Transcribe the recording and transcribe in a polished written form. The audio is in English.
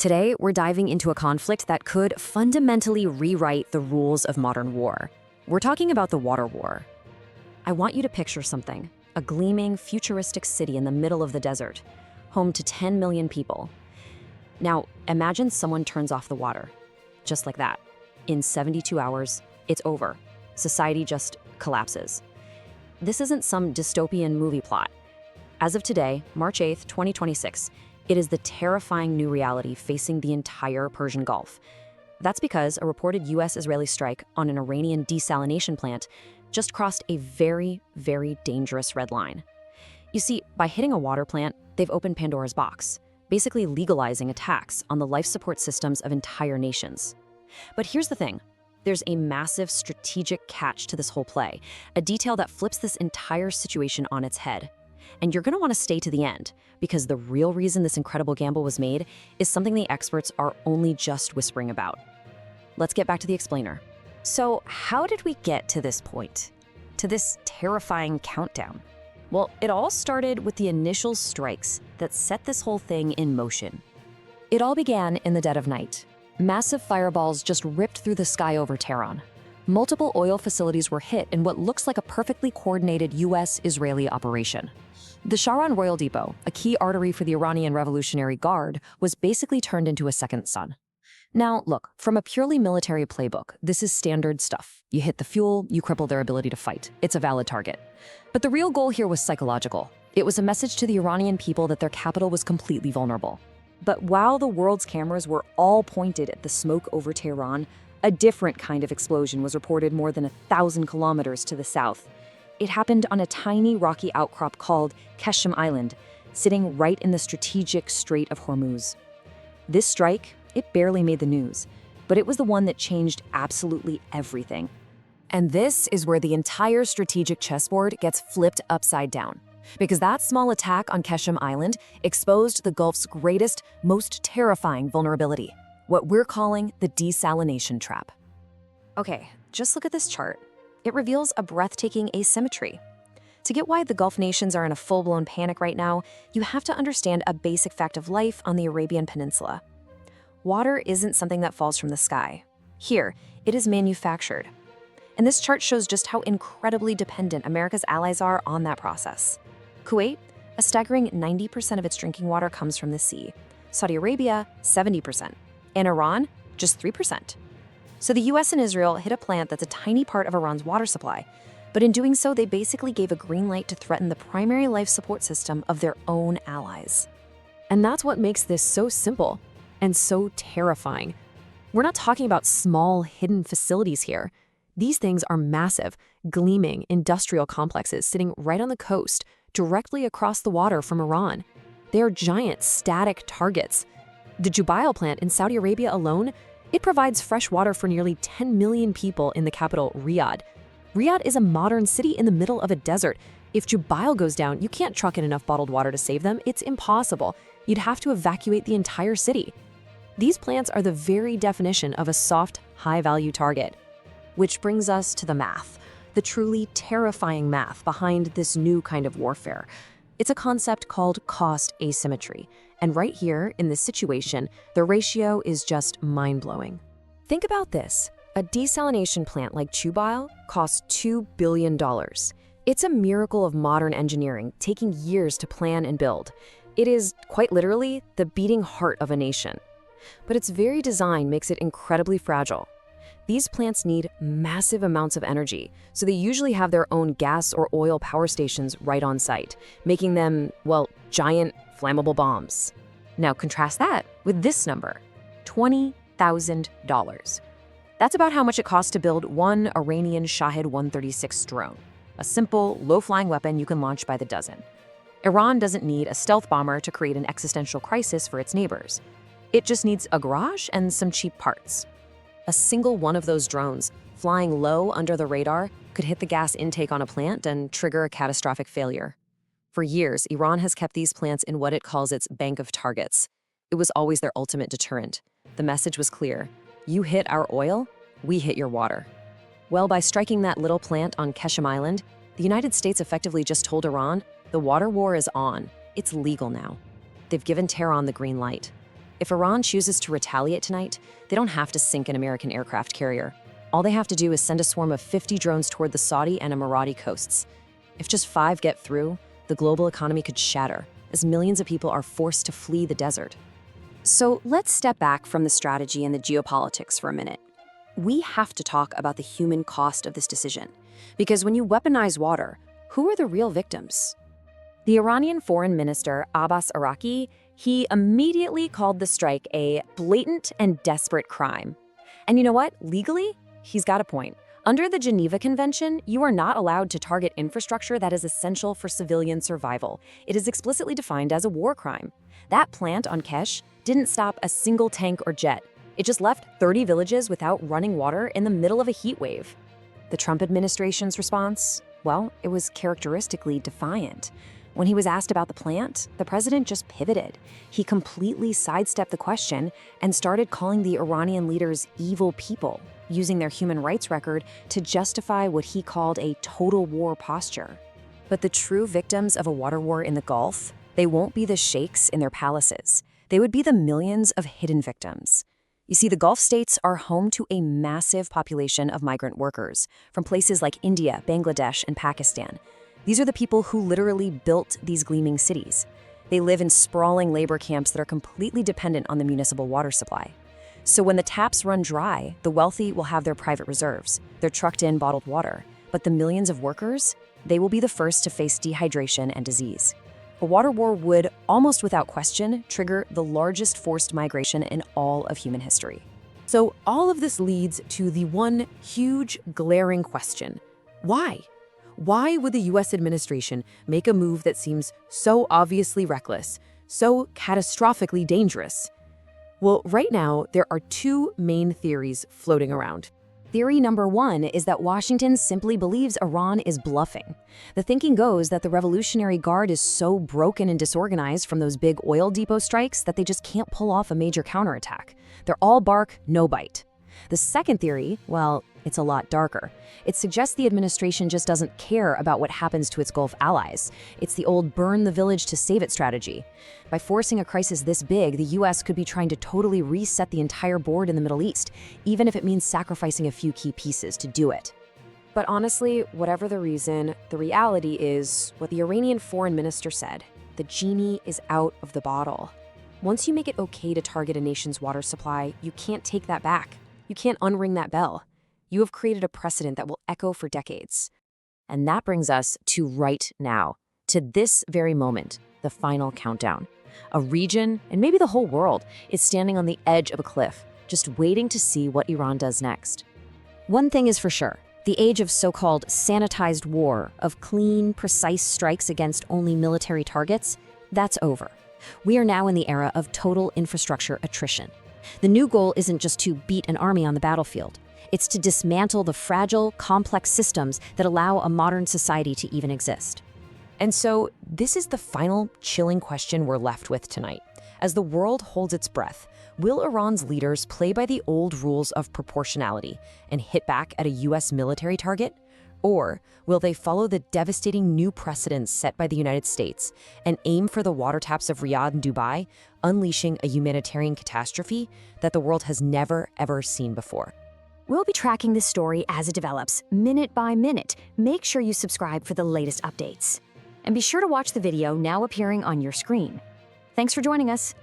Today, we're diving into a conflict that could fundamentally rewrite the rules of modern war. We're talking about the water war. I want you to picture something: a gleaming, futuristic city in the middle of the desert, home to 10 million people. Now, imagine someone turns off the water. Just like that. In 72 hours, it's over. Society just collapses. This isn't some dystopian movie plot. As of today, March 8th, 2026, it is the terrifying new reality facing the entire Persian Gulf. That's because a reported US-Israeli strike on an Iranian desalination plant just crossed a very, very dangerous red line. You see, by hitting a water plant, they've opened Pandora's box, basically legalizing attacks on the life support systems of entire nations. But here's the thing. There's a massive strategic catch to this whole play, a detail that flips this entire situation on its head. And you're going to want to stay to the end, because the real reason this incredible gamble was made is something the experts are only just whispering about. Let's get back to the explainer. So, how did we get to this point? To this terrifying countdown? Well, it all started with the initial strikes that set this whole thing in motion. It all began in the dead of night. Massive fireballs just ripped through the sky over Tehran. Multiple oil facilities were hit in what looks like a perfectly coordinated US-Israeli operation. The Shahran Royal Depot, a key artery for the Iranian Revolutionary Guard, was basically turned into a second sun. Now, look, from a purely military playbook, this is standard stuff. You hit the fuel, you cripple their ability to fight. It's a valid target. But the real goal here was psychological. It was a message to the Iranian people that their capital was completely vulnerable. But while the world's cameras were all pointed at the smoke over Tehran, a different kind of explosion was reported more than 1,000 kilometers to the south. It happened on a tiny rocky outcrop called Keshem Island, sitting right in the strategic Strait of Hormuz. This strike, it barely made the news, but it was the one that changed absolutely everything. And this is where the entire strategic chessboard gets flipped upside down. Because that small attack on Keshem Island exposed the Gulf's greatest, most terrifying vulnerability, what we're calling the desalination trap. Okay, just look at this chart. It reveals a breathtaking asymmetry. To get why the Gulf nations are in a full-blown panic right now, you have to understand a basic fact of life on the Arabian Peninsula. Water isn't something that falls from the sky. Here, it is manufactured. And this chart shows just how incredibly dependent America's allies are on that process. Kuwait, a staggering 90% of its drinking water comes from the sea. Saudi Arabia, 70%. And Iran, just 3%. So the US and Israel hit a plant that's a tiny part of Iran's water supply. But in doing so, they basically gave a green light to threaten the primary life support system of their own allies. And that's what makes this so simple and so terrifying. We're not talking about small, hidden facilities here. These things are massive, gleaming industrial complexes sitting right on the coast, directly across the water from Iran. They are giant, static targets. The Dubai plant in Saudi Arabia alone, it provides fresh water for nearly 10 million people in the capital, Riyadh. Riyadh is a modern city in the middle of a desert. If Dubai goes down, you can't truck in enough bottled water to save them. It's impossible. You'd have to evacuate the entire city. These plants are the very definition of a soft, high-value target. Which brings us to the math, the truly terrifying math behind this new kind of warfare. It's a concept called cost asymmetry. And right here, in this situation, the ratio is just mind-blowing. Think about this. A desalination plant like Dubai costs $2 billion. It's a miracle of modern engineering, taking years to plan and build. It is, quite literally, the beating heart of a nation. But its very design makes it incredibly fragile. These plants need massive amounts of energy, so they usually have their own gas or oil power stations right on site, making them, well, giant flammable bombs. Now contrast that with this number, $20,000. That's about how much it costs to build one Iranian Shahed 136 drone, a simple, low-flying weapon you can launch by the dozen. Iran doesn't need a stealth bomber to create an existential crisis for its neighbors. It just needs a garage and some cheap parts. A single one of those drones, flying low under the radar, could hit the gas intake on a plant and trigger a catastrophic failure. For years, Iran has kept these plants in what it calls its bank of targets. It was always their ultimate deterrent. The message was clear. You hit our oil, we hit your water. Well, by striking that little plant on Keshem Island, the United States effectively just told Iran, the water war is on. It's legal now. They've given Tehran the green light. If Iran chooses to retaliate tonight, they don't have to sink an American aircraft carrier. All they have to do is send a swarm of 50 drones toward the Saudi and Emirati coasts. If just 5 get through, the global economy could shatter, as millions of people are forced to flee the desert. So let's step back from the strategy and the geopolitics for a minute. We have to talk about the human cost of this decision. Because when you weaponize water, who are the real victims? The Iranian Foreign Minister Abbas Araki, he immediately called the strike a blatant and desperate crime. And you know what? Legally, he's got a point. Under the Geneva Convention, you are not allowed to target infrastructure that is essential for civilian survival. It is explicitly defined as a war crime. That plant on Kesh didn't stop a single tank or jet. It just left 30 villages without running water in the middle of a heat wave. The Trump administration's response? Well, it was characteristically defiant. When he was asked about the plant, the president just pivoted. He completely sidestepped the question and started calling the Iranian leaders evil people, using their human rights record to justify what he called a total war posture. But the true victims of a water war in the Gulf, they won't be the sheikhs in their palaces. They would be the millions of hidden victims. You see, the Gulf states are home to a massive population of migrant workers from places like India, Bangladesh, and Pakistan. These are the people who literally built these gleaming cities. They live in sprawling labor camps that are completely dependent on the municipal water supply. So when the taps run dry, the wealthy will have their private reserves, their trucked-in bottled water. But the millions of workers, they will be the first to face dehydration and disease. A water war would, almost without question, trigger the largest forced migration in all of human history. So all of this leads to the one huge, glaring question. Why? Why would the US administration make a move that seems so obviously reckless, so catastrophically dangerous? Well, right now, there are 2 main theories floating around. Theory number 1 is that Washington simply believes Iran is bluffing. The thinking goes that the Revolutionary Guard is so broken and disorganized from those big oil depot strikes that they just can't pull off a major counterattack. They're all bark, no bite. The second theory, well, it's a lot darker. It suggests the administration just doesn't care about what happens to its Gulf allies. It's the old burn the village to save it strategy. By forcing a crisis this big, the US could be trying to totally reset the entire board in the Middle East, even if it means sacrificing a few key pieces to do it. But honestly, whatever the reason, the reality is what the Iranian foreign minister said: the genie is out of the bottle. Once you make it okay to target a nation's water supply, you can't take that back. You can't unring that bell. You have created a precedent that will echo for decades. And that brings us to right now, to this very moment, the final countdown. A region, and maybe the whole world, is standing on the edge of a cliff, just waiting to see what Iran does next. One thing is for sure, the age of so-called sanitized war, of clean, precise strikes against only military targets, that's over. We are now in the era of total infrastructure attrition. The new goal isn't just to beat an army on the battlefield. It's to dismantle the fragile, complex systems that allow a modern society to even exist. And so, this is the final chilling question we're left with tonight. As the world holds its breath, will Iran's leaders play by the old rules of proportionality and hit back at a US military target? Or will they follow the devastating new precedents set by the United States and aim for the water taps of Riyadh and Dubai, unleashing a humanitarian catastrophe that the world has never, ever seen before? We'll be tracking this story as it develops, minute by minute. Make sure you subscribe for the latest updates. And be sure to watch the video now appearing on your screen. Thanks for joining us.